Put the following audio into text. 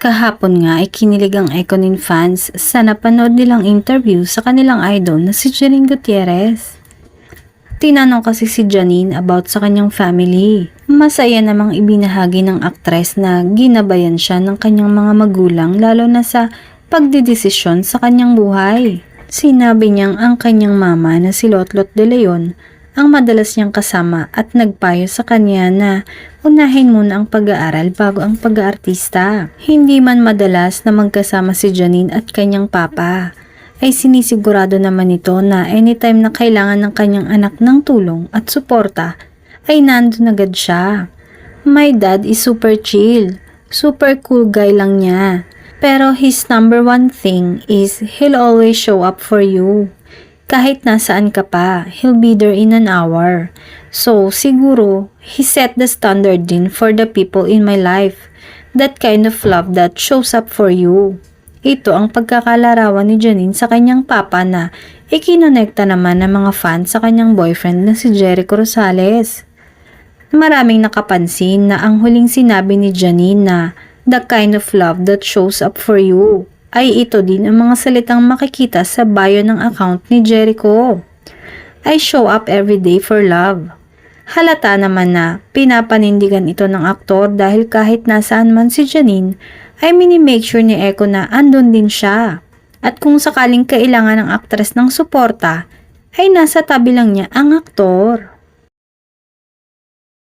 Kahapon nga ay kinilig ang Ekonin fans sa napanood nilang interview sa kanilang idol na si Janine Gutierrez. Tinanong kasi si Janine about sa kanyang family. Masaya namang ibinahagi ng aktres na ginabayan siya ng kanyang mga magulang lalo na sa pagdidesisyon sa kanyang buhay. Sinabi niyang ang kanyang mama na si Lotlot de Leon ang madalas niyang kasama at nagpayo sa kanya na unahin muna ang pag-aaral bago ang pag-aartista. Hindi man madalas na magkasama si Janine at kanyang papa, ay sinisigurado naman ito na anytime na kailangan ng kanyang anak ng tulong at suporta, ay nandun agad siya. My dad is super chill, super cool guy lang niya. Pero his number one thing is he'll always show up for you. Kahit nasaan ka pa, he'll be there in an hour. So, siguro, he set the standard din for the people in my life. That kind of love that shows up for you. Ito ang pagkakalarawan ni Janine sa kanyang papa na ikinonekta naman ng mga fans sa kanyang boyfriend na si Jericho Rosales. Maraming nakapansin na ang huling sinabi ni Janine na the kind of love that shows up for you ay ito din ang mga salitang makikita sa bio ng account ni Jericho. I show up every day for love. Halata naman na pinapanindigan ito ng aktor dahil kahit nasaan man si Janine, ay mini-make sure ni Eko na andun din siya. At kung sakaling kailangan ng aktres ng suporta, ay nasa tabi lang niya ang aktor.